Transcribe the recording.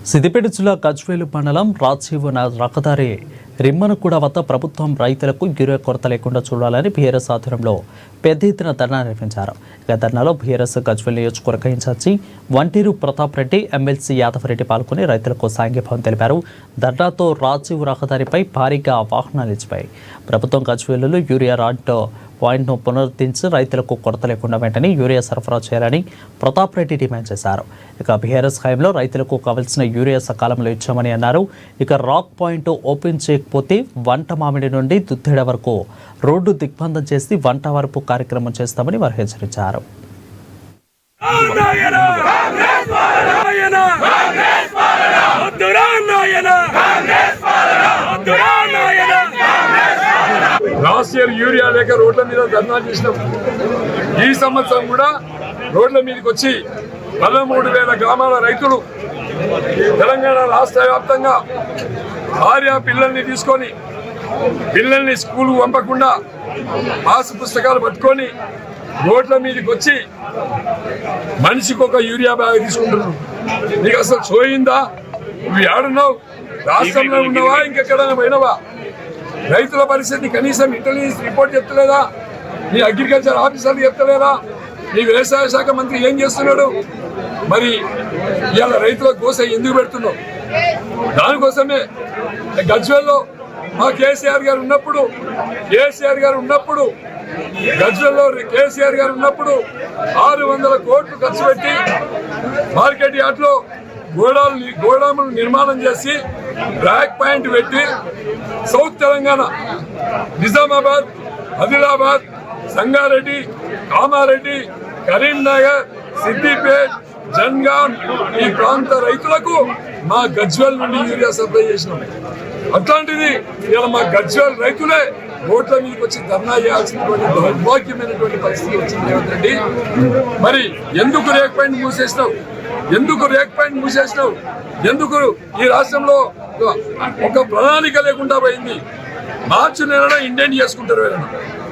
సిద్దిపేట జిల్లా గజ్వేలు మండలం రాజీవ్ రహదారి రిమ్మనగూడ వద్ద ప్రభుత్వం రైతులకు యూరియా కొరత లేకుండా చూడాలని బీఆర్ఎస్ ఆధ్వర్యంలో పెద్ద ఎత్తున ధర్నా నిర్వహించారు. ఇక ధర్నాలో బీఆర్ఎస్ గజ్వేల్ నియోజకవర్గ ఇన్ఛార్జి వంటీరు ప్రతాప్ రెడ్డి, ఎమ్మెల్సీ యాదవ్ రెడ్డి పాల్గొని రైతులకు సాంఘీభావం తెలిపారు. ధర్నాతో రాజీవ్ రహదారిపై భారీగా వాహనాలు నిలిచిపోయాయి. ప్రభుత్వం గజ్వేలులో యూరియా రాడ్ పాయింట్ను పునరుద్ధరించి రైతులకు కొరత లేకుండా వెంటనే యూరియా సరఫరా చేయాలని ప్రతాప్ రెడ్డి డిమాండ్ చేశారు. ఇక బీఆర్ఎస్ హయాంలో రైతులకు కావాల్సిన యూరియా సకాలంలో ఇచ్చామని అన్నారు. ఇక రాక్ పాయింట్ ఓపెన్ చేయకపోతే వంట మామిడి నుండి దుద్దేడ వరకు రోడ్డు దిగ్బంధం చేసి వంట వరపు కార్యక్రమం చేస్తామని వారు హెచ్చరించారు. లాస్ట్ ఇయర్ యూరియా లేక రోడ్ల మీద ధర్నా చేసినాం. ఈ సంవత్సరం కూడా రోడ్ల మీదకి వచ్చి 13,000 గ్రామాల రైతులు తెలంగాణ రాష్ట్ర వ్యాప్తంగా భార్య పిల్లల్ని తీసుకొని పిల్లల్ని స్కూల్ పంపకుండా పాస్ పుస్తకాలు పట్టుకొని రోడ్ల మీదకి వచ్చి మనిషికి ఒక యూరియా బ్యాగ్ తీసుకుంటున్నారు. నీకు అసలు చోయిందా? నువ్వు ఏడున్నావు? రాష్ట్రంలో ఉన్నావా? ఇంకెక్కడైనా పోయినావా? రైతుల పరిస్థితి కనీసం ఇంటెలిజెన్స్ రిపోర్ట్ చెప్తలేదా? నీ అగ్రికల్చర్ ఆఫీసర్లు చెప్తలేదా? నీ వ్యవసాయ శాఖ మంత్రి ఏం చేస్తున్నాడు? మరి ఇవాళ రైతుల కోసం ఎందుకు పెడుతున్నావు? దానికోసమే గజ్వేల్లో మా కేసీఆర్ గారు ఉన్నప్పుడు గజ్వేల్లో కేసీఆర్ గారు ఉన్నప్పుడు 600 కోట్లు ఖర్చు పెట్టి మార్కెట్ యార్డ్లో గోడాములు నిర్మాణం చేసి బ్లాక్ పాయింట్ పెట్టి సౌత్ తెలంగాణ నిజామాబాద్, ఆదిలాబాద్, సంగారెడ్డి, కామారెడ్డి, కరీంనగర్, సిద్దిపేట్, జన్గాం ఈ ప్రాంత రైతులకు మా గజ్వేల్ నుండి యూరియా సప్లై చేసినాం. అట్లాంటిది ఇలా మా గజ్వేల్ రైతులే రోడ్ల మీదకి వచ్చి ధర్నా చేయాల్సినటువంటి దౌర్భాగ్యమైనటువంటి పరిస్థితి వచ్చింది. రేవంత్ రెడ్డి, మరి ఎందుకు రేక్ పాయింట్ మూసేసినావు? ఎందుకు ఈ రాష్ట్రంలో ఒక ప్రణాళిక లేకుండా పోయింది? మార్చి నెలలో ఇండెంట్ చేసుకుంటారు.